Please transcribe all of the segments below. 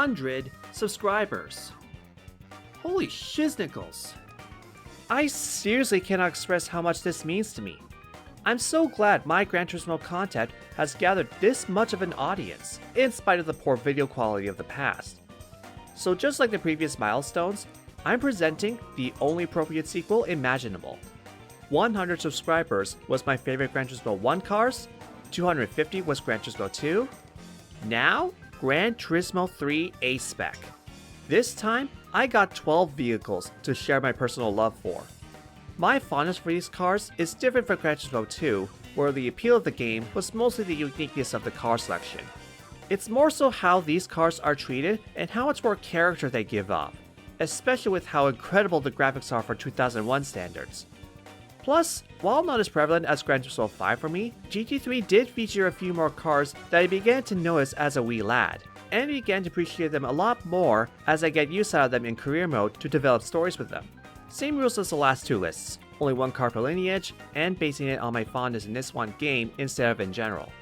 100 subscribers. Holy shiznickles. I seriously cannot express how much this means to me. I'm so glad my Gran Turismo content has gathered this much of an audience, in spite of the poor video quality of the past. So just like the previous milestones, I'm presenting the only appropriate sequel imaginable. 100 subscribers was my favorite Gran Turismo 1 cars, 250 was Gran Turismo 2, now Gran Turismo 3 A-Spec. This time, I got 12 vehicles to share my personal love for. My fondness for these cars is different from Gran Turismo 2, where the appeal of the game was mostly the uniqueness of the car selection. It's more so how these cars are treated and how much more character they give off, especially with how incredible the graphics are for 2001 standards. Plus, while not as prevalent as Gran Turismo 5 for me, GT3 did feature a few more cars that I began to notice as a wee lad, and began to appreciate them a lot more as I get use out of them in career mode to develop stories with them. Same rules as the last two lists, only one car per lineage, and basing it on my fondness in this one game instead of in general.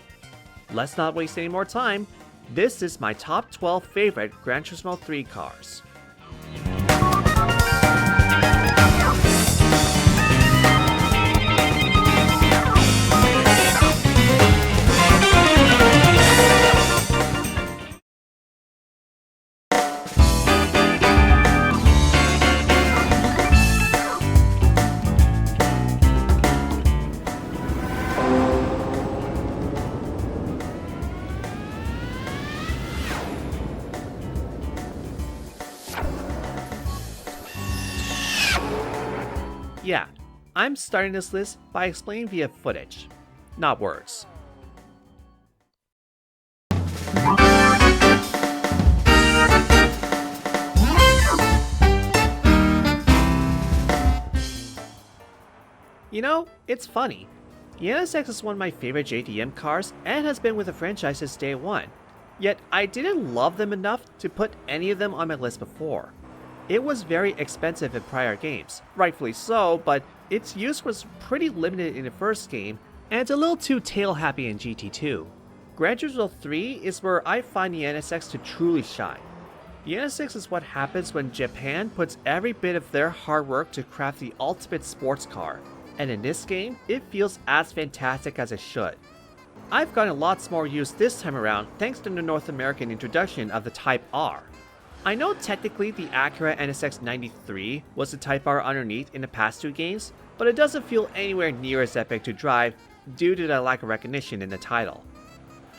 Let's not waste any more time, this is my top 12 favorite Gran Turismo 3 cars. Yeah, I'm starting this list by explaining via footage, not words. You know, it's funny. The NSX is one of my favorite JDM cars and has been with the franchise since day one, yet I didn't love them enough to put any of them on my list before. It was very expensive in prior games, rightfully so, but its use was pretty limited in the first game, and it's a little too tail-happy in GT2. Gran Turismo 3 is where I find the NSX to truly shine. The NSX is what happens when Japan puts every bit of their hard work to craft the ultimate sports car, and in this game, it feels as fantastic as it should. I've gotten lots more use this time around thanks to the North American introduction of the Type R. I know technically the Acura NSX 93 was the Type R underneath in the past two games, but it doesn't feel anywhere near as epic to drive due to the lack of recognition in the title.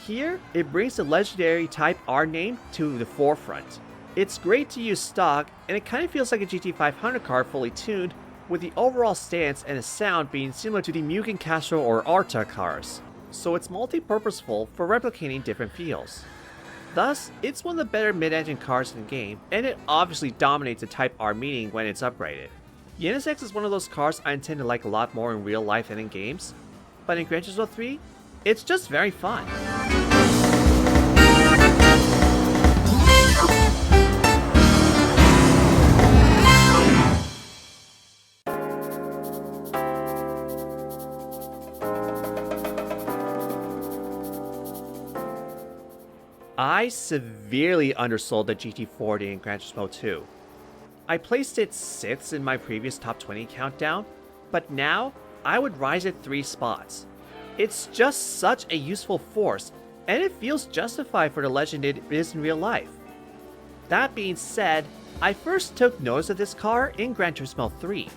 Here, it brings the legendary Type R name to the forefront. It's great to use stock, and it kind of feels like a GT500 car fully tuned, with the overall stance and the sound being similar to the Mugen Castro or Arta cars, so it's multi-purposeful for replicating different feels. Thus, it's one of the better mid-engine cars in the game, and it obviously dominates the Type R meaning when it's upgraded. The NSX is one of those cars I intend to like a lot more in real life than in games, but in Gran Turismo 3, it's just very fun. I severely undersold the GT40 in Gran Turismo 2. I placed it 6th in my previous top 20 countdown, but now I would rise it 3 spots. It's just such a useful force, and it feels justified for the legend it is in real life. That being said, I first took notice of this car in Gran Turismo 3,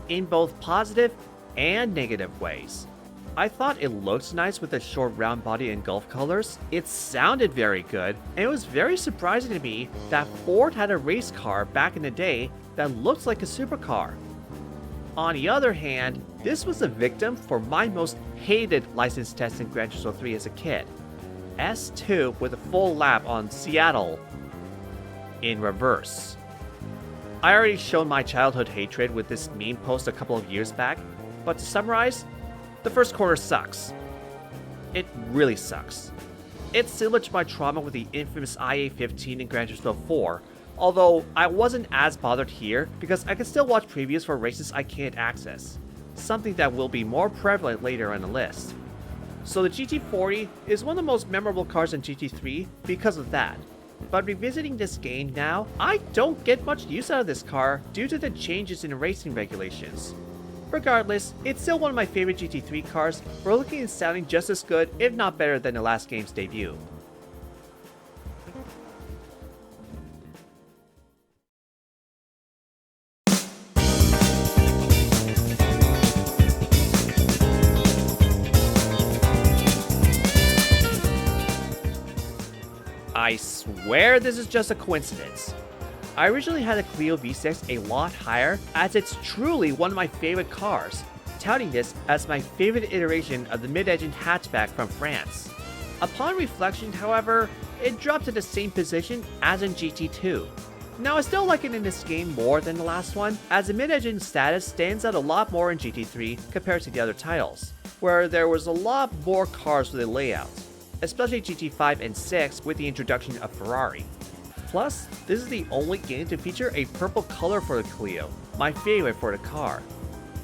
in both positive and negative ways. I thought it looked nice with the short round body and Gulf colors, it sounded very good, and it was very surprising to me that Ford had a race car back in the day that looked like a supercar. On the other hand, this was a victim for my most hated license test in Gran Turismo 3 as a kid. S2 with a full lap on Seattle in reverse. I already showed my childhood hatred with this meme post a couple of years back, but to summarize, the first corner sucks. It really sucks. It's similar to my trauma with the infamous IA-15 in Gran Turismo 4, although I wasn't as bothered here because I can still watch previews for races I can't access, something that will be more prevalent later on the list. So the GT40 is one of the most memorable cars in GT3 because of that. But revisiting this game now, I don't get much use out of this car due to the changes in racing regulations. Regardless, it's still one of my favorite GT3 cars for looking and sounding just as good, if not better, than the last game's debut. I swear this is just a coincidence. I originally had the Clio V6 a lot higher, as it's truly one of my favorite cars, touting this as my favorite iteration of the mid-engine hatchback from France. Upon reflection, however, it dropped to the same position as in GT2. Now I still like it in this game more than the last one, as the mid-engine status stands out a lot more in GT3 compared to the other titles, where there was a lot more cars with a layout, especially GT5 and 6 with the introduction of Ferrari. Plus, this is the only game to feature a purple color for the Clio, my favorite for the car.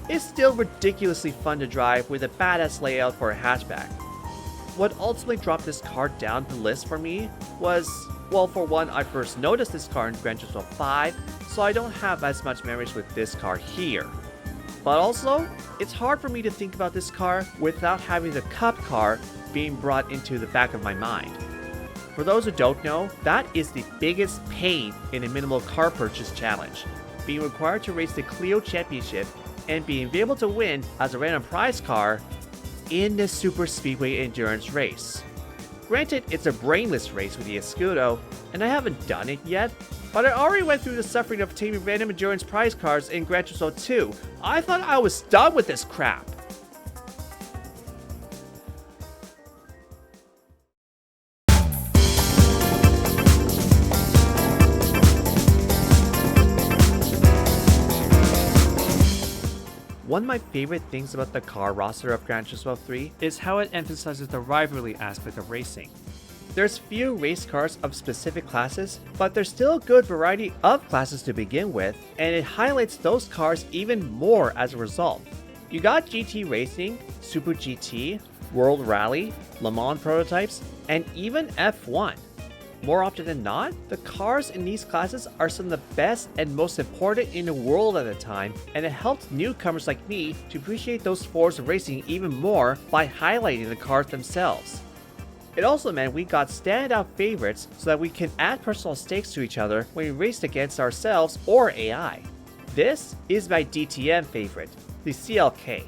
It's still ridiculously fun to drive with a badass layout for a hatchback. What ultimately dropped this car down the list for me was, well, for one, I first noticed this car in Gran Turismo 5, so I don't have as much memories with this car here. But also, it's hard for me to think about this car without having the Cup car being brought into the back of my mind. For those who don't know, that is the biggest pain in a minimal car purchase challenge, being required to race the Clio Championship and being able to win as a random prize car in the Super Speedway Endurance race. Granted, it's a brainless race with the Escudo, and I haven't done it yet, but I already went through the suffering of obtaining random endurance prize cars in Gran Turismo 2. I thought I was done with this crap. One of my favorite things about the car roster of Gran Turismo 3 is how it emphasizes the rivalry aspect of racing. There's few race cars of specific classes, but there's still a good variety of classes to begin with, and it highlights those cars even more as a result. You got GT Racing, Super GT, World Rally, Le Mans prototypes, and even F1. More often than not, the cars in these classes are some of the best and most important in the world at the time, and it helped newcomers like me to appreciate those forms of racing even more by highlighting the cars themselves. It also meant we got standout favorites so that we can add personal stakes to each other when we raced against ourselves or AI. This is my DTM favorite, the CLK.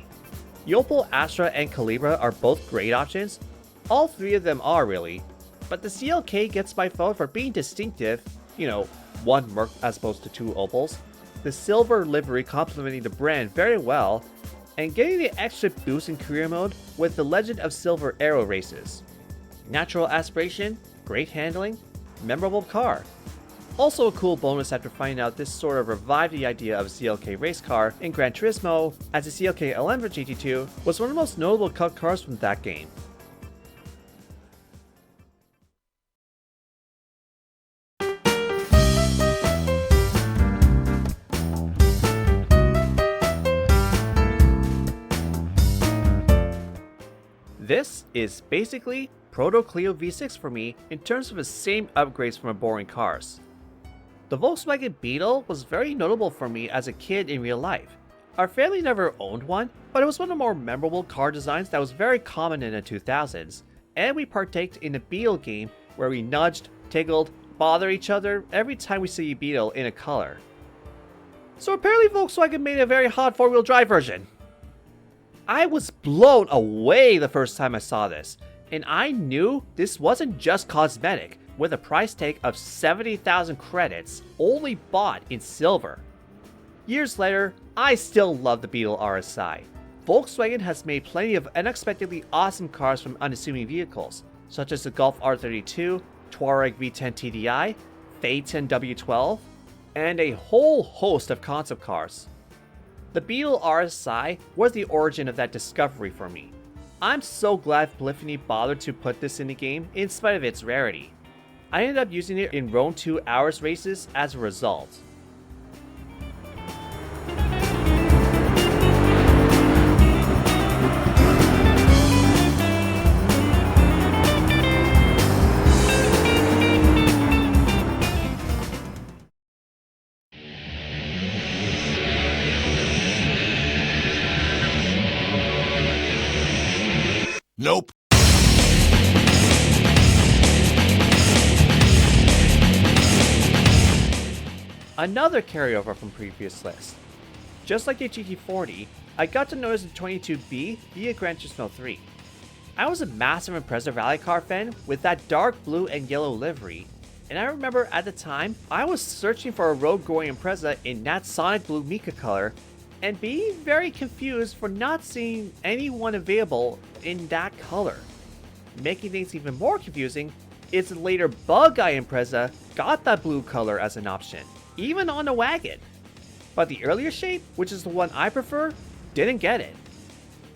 Yopel, Astra, and Calibra are both great options. All three of them are really. But the CLK gets my vote for being distinctive, one Merc as opposed to two Opals, the silver livery complementing the brand very well, and getting the extra boost in career mode with the Legend of Silver Aero races. Natural aspiration, great handling, memorable car. Also a cool bonus after finding out this sort of revived the idea of a CLK race car in Gran Turismo, as the CLK LM for GT2 was one of the most notable cut cars from that game. This is basically Proto Clio V6 for me in terms of the same upgrades from boring cars. The Volkswagen Beetle was very notable for me as a kid in real life. Our family never owned one, but it was one of the more memorable car designs that was very common in the 2000s, and we partaked in the Beetle game where we nudged, tickled, bothered each other every time we see a Beetle in a color. So apparently Volkswagen made a very hot four-wheel drive version. I was blown away the first time I saw this, and I knew this wasn't just cosmetic, with a price tag of 70,000 credits, only bought in silver. Years later, I still love the Beetle RSI. Volkswagen has made plenty of unexpectedly awesome cars from unassuming vehicles, such as the Golf R32, Touareg V10 TDI, Fade 10 W12, and a whole host of concept cars. The Beetle RSI was the origin of that discovery for me. I'm so glad Polyphony bothered to put this in the game in spite of its rarity. I ended up using it in Rome 2 Hours races as a result. Nope. Another carryover from previous lists. Just like the GT40, I got to notice the 22B via Gran Turismo 3. I was a massive Impreza rally car fan with that dark blue and yellow livery, and I remember at the time I was searching for a road-going Impreza in that solid blue mica color and being very confused for not seeing anyone available in that color. Making things even more confusing is the later Bug-Eye Impreza got that blue color as an option, even on the wagon. But the earlier shape, which is the one I prefer, didn't get it.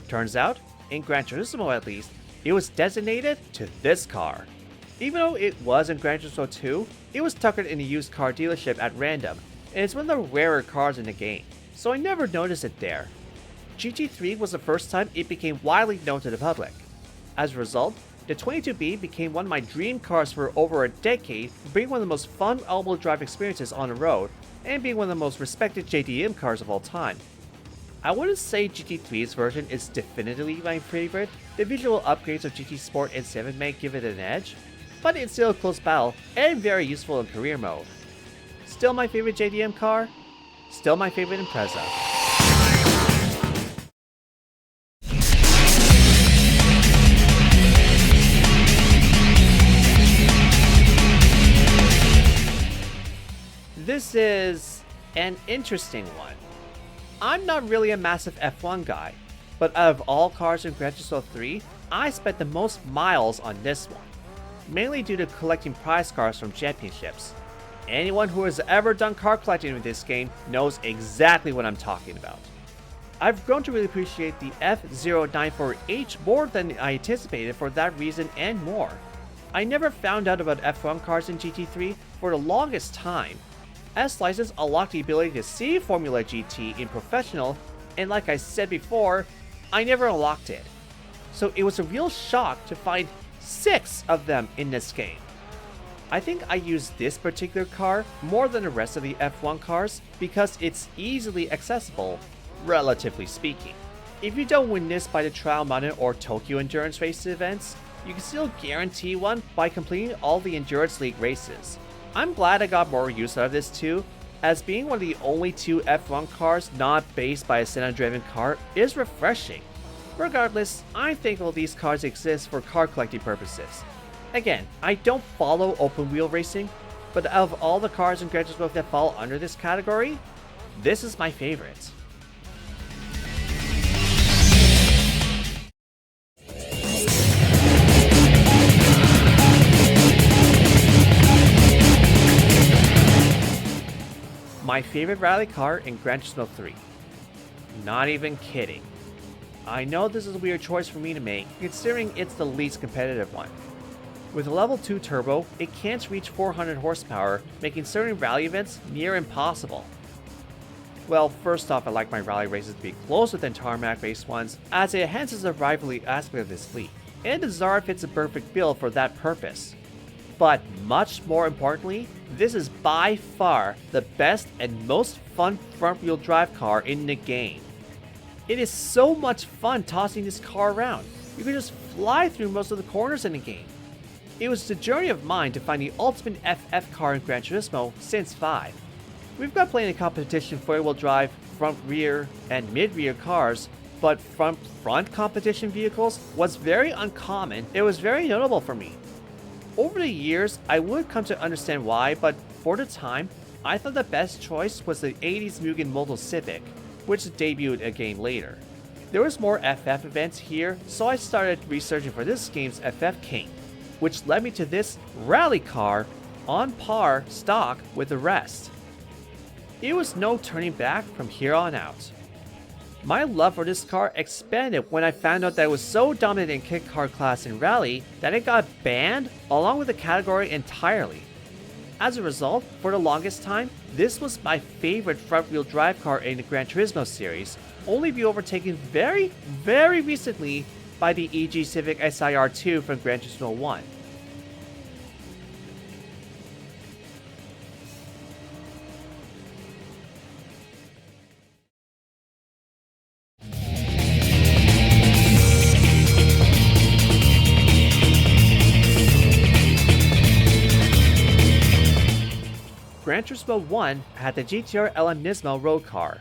Turns out, in Gran Turismo at least, it was designated to this car. Even though it was in Gran Turismo 2, it was tuckered in a used car dealership at random, and it's one of the rarer cars in the game, so I never noticed it there. GT3 was the first time it became widely known to the public. As a result, the 22B became one of my dream cars for over a decade, being one of the most fun all-wheel drive experiences on the road, and being one of the most respected JDM cars of all time. I wouldn't say GT3's version is definitively my favorite. The visual upgrades of GT Sport and 7 may give it an edge, but it's still a close battle and very useful in career mode. Still my favorite JDM car, still my favorite Impreza. This is an interesting one. I'm not really a massive F1 guy, but out of all cars in Gran Turismo 3, I spent the most miles on this one, mainly due to collecting prize cars from championships. Anyone who has ever done car collecting in this game knows exactly what I'm talking about. I've grown to really appreciate the F094H more than I anticipated for that reason and more. I never found out about F1 cars in GT3 for the longest time. S-License unlocked the ability to see Formula GT in professional, and like I said before, I never unlocked it. So it was a real shock to find 6 of them in this game. I think I use this particular car more than the rest of the F1 cars because it's easily accessible, relatively speaking. If you don't win this by the Trial Mountain or Tokyo Endurance Race events, you can still guarantee one by completing all the Endurance League races. I'm glad I got more use out of this too, as being one of the only 2 F1 cars not based by a Senna-driven car is refreshing. Regardless, I'm thankful these cars exist for car collecting purposes. Again, I don't follow open wheel racing, but out of all the cars in Gran Turismo that fall under this category, this is my favorite. My favorite rally car in Gran Turismo 3. Not even kidding. I know this is a weird choice for me to make, considering it's the least competitive one. With a level 2 turbo, it can't reach 400 horsepower, making certain rally events near impossible. Well, first off, I like my rally races to be closer than tarmac race ones, as it enhances the rivalry aspect of this fleet, and the Zara fits a perfect bill for that purpose. But much more importantly, this is by far the best and most fun front-wheel drive car in the game. It is so much fun tossing this car around. You can just fly through most of the corners in the game. It was the journey of mine to find the ultimate FF car in Gran Turismo since 5. We've got plenty of competition four-wheel drive, front-rear, and mid-rear cars, but front competition vehicles was very uncommon. It was very notable for me. Over the years, I would come to understand why, but for the time, I thought the best choice was the 80s Mugen Model Civic, which debuted a game later. There was more FF events here, so I started researching for this game's FF King, which led me to this rally car on par stock with the rest. It was no turning back from here on out. My love for this car expanded when I found out that it was so dominant in kit car class in Rally that it got banned along with the category entirely. As a result, for the longest time, this was my favorite front-wheel drive car in the Gran Turismo series, only be overtaken very recently by the EG Civic SIR2 from Gran Turismo 1. Turismo 1 had the GTR LM Nismo road car.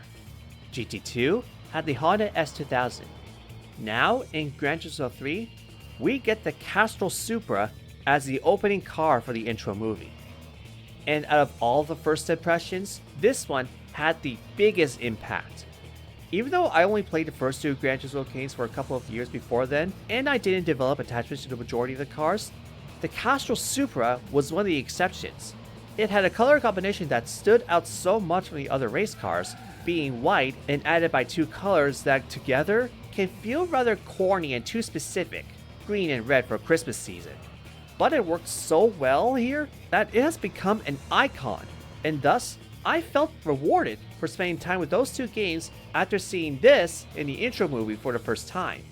GT2 had the Honda S2000. Now, in Gran Turismo 3, we get the Castrol Supra as the opening car for the intro movie. And out of all the first impressions, this one had the biggest impact. Even though I only played the first two Gran Turismo games for a couple of years before then, and I didn't develop attachments to the majority of the cars, the Castrol Supra was one of the exceptions. It had a color combination that stood out so much from the other race cars, being white and added by two colors that together can feel rather corny and too specific, green and red for Christmas season. But it worked so well here that it has become an icon, and thus I felt rewarded for spending time with those two games after seeing this in the intro movie for the first time.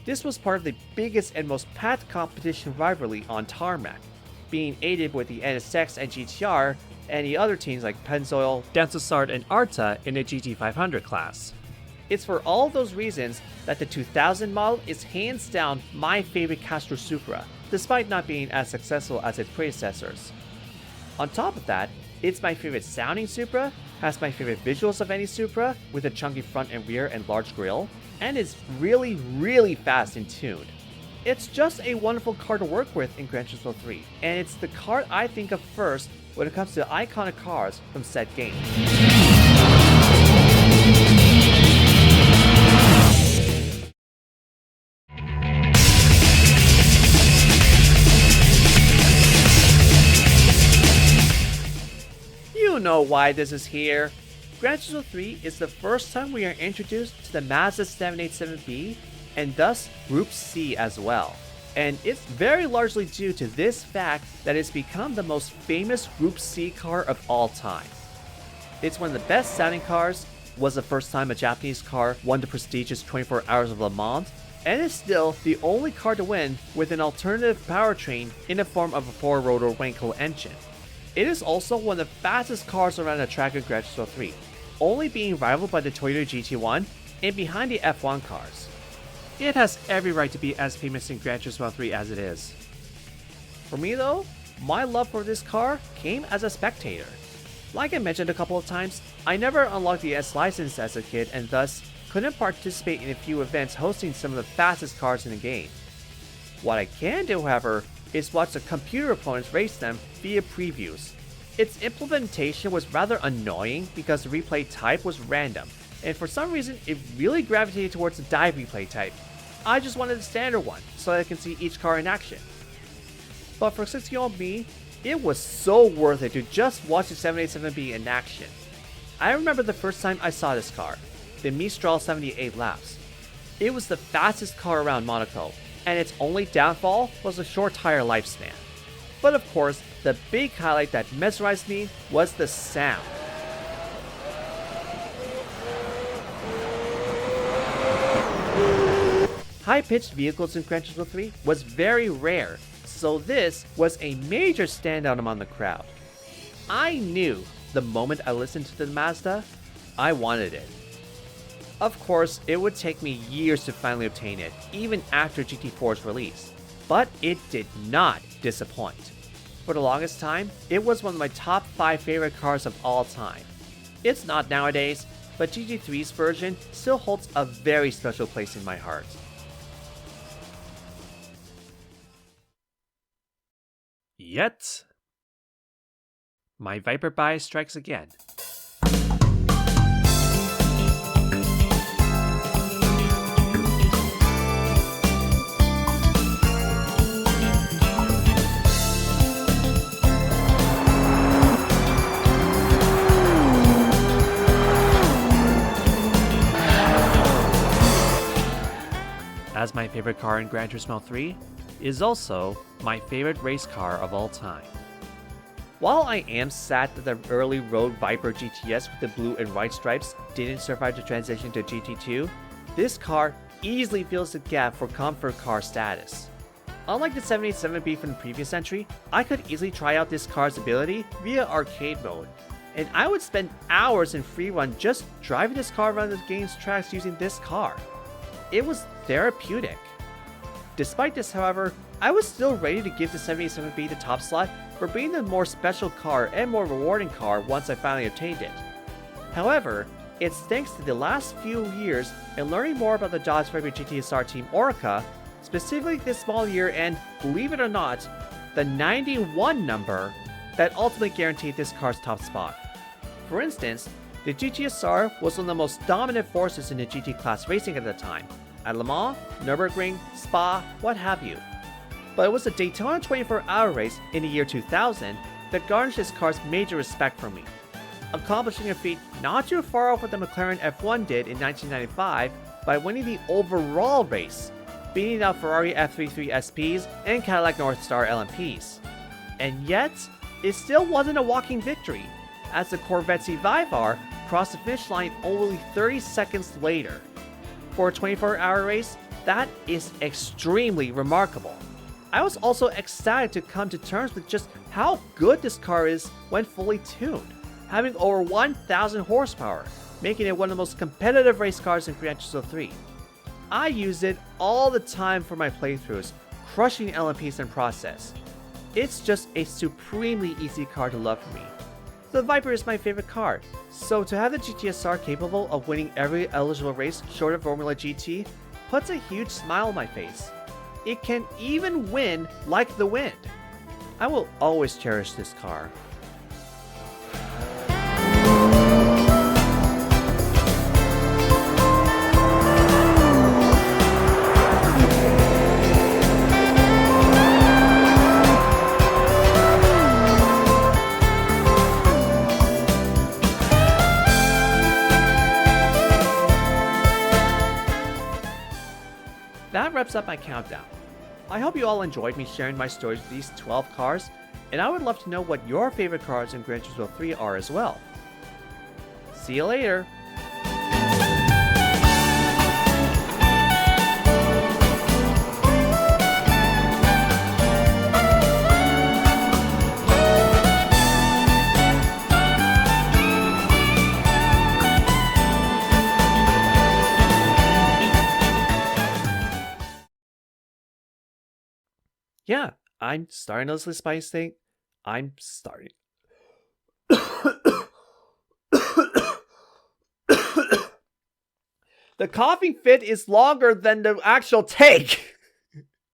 This was part of the biggest and most packed competition rivalry on tarmac, being aided with the NSX and GTR and the other teams like Pennzoil, Danzasart, and Arta in the GT500 class. It's for all those reasons that the 2000 model is hands down my favorite Castrol Supra, despite not being as successful as its predecessors. On top of that, it's my favorite sounding Supra, has my favorite visuals of any Supra, with a chunky front and rear and large grille, and is really fast and tuned. It's just a wonderful car to work with in Gran Turismo 3, and it's the car I think of first when it comes to iconic cars from said game. You know why this is here. Gran Turismo 3 is the first time we are introduced to the Mazda 787B, and thus Group C as well. And it's very largely due to this fact that it's become the most famous Group C car of all time. It's one of the best sounding cars, was the first time a Japanese car won the prestigious 24 Hours of Le Mans, and is still the only car to win with an alternative powertrain in the form of a four-rotor Wankel engine. It is also one of the fastest cars around the track in Gran Turismo 3, only being rivaled by the Toyota GT1 and behind the F1 cars. It has every right to be as famous in Gran Turismo 3 as it is. For me though, my love for this car came as a spectator. Like I mentioned a couple of times, I never unlocked the S license as a kid and thus couldn't participate in a few events hosting some of the fastest cars in the game. What I can do, however, is watch the computer opponents race them via previews. Its implementation was rather annoying because the replay type was random, and for some reason it really gravitated towards the dive replay type. I just wanted the standard one, so that I can see each car in action. But for 16-year-old me, it was so worth it to just watch the 787B in action. I remember the first time I saw this car, the Mistral 78 laps. It was the fastest car around Monaco, and its only downfall was a short tire lifespan. But of course, the big highlight that mesmerized me was the sound. High-pitched vehicles in Gran Turismo 3 was very rare, so this was a major standout among the crowd. I knew the moment I listened to the Mazda, I wanted it. Of course, it would take me years to finally obtain it, even after GT4's release, but it did not disappoint. For the longest time, it was one of my top 5 favorite cars of all time. It's not nowadays, but GT3's version still holds a very special place in my heart. Yet, my Viper bias strikes again. As my favorite car in Gran Turismo 3 is also my favorite race car of all time. While I am sad that the early road Viper GTS with the blue and white stripes didn't survive the transition to GT2, this car easily fills the gap for comfort car status. Unlike the 787B from the previous entry, I could easily try out this car's ability via arcade mode, and I would spend hours in free run just driving this car around the game's tracks using this car. It was therapeutic. Despite this, however, I was still ready to give the 787B the top slot for being the more special car and more rewarding car once I finally obtained it. However, it's thanks to the last few years and learning more about the Dodge Viper GTSR Team Orica, specifically this small year and, believe it or not, the 91 number that ultimately guaranteed this car's top spot. For instance, the GTSR was one of the most dominant forces in the GT class racing at the time, at Le Mans, Nürburgring, Spa, what have you. But it was the Daytona 24-hour race in the year 2000 that garnished this car's major respect for me, accomplishing a feat not too far off what the McLaren F1 did in 1995 by winning the overall race, beating out Ferrari F33 SPs and Cadillac Northstar LMPs. And yet, it still wasn't a walking victory, as the Corvette C5R crossed the finish line only 30 seconds later. For a 24-hour race, that is extremely remarkable. I was also ecstatic to come to terms with just how good this car is when fully tuned, having over 1,000 horsepower, making it one of the most competitive race cars in Gran Turismo 3. I use it all the time for my playthroughs, crushing LMPs in process. It's just a supremely easy car to love for me. The Viper is my favorite car, so to have the GTSR capable of winning every eligible race short of Formula GT puts a huge smile on my face. It can even win like the wind. I will always cherish this car. That wraps up my countdown. I hope you all enjoyed me sharing my stories with these 12 cars, and I would love to know what your favorite cars in Gran Turismo 3 are as well. See you later! Yeah, I'm starting to this spice thing. I'm starting. The coughing fit is longer than the actual take.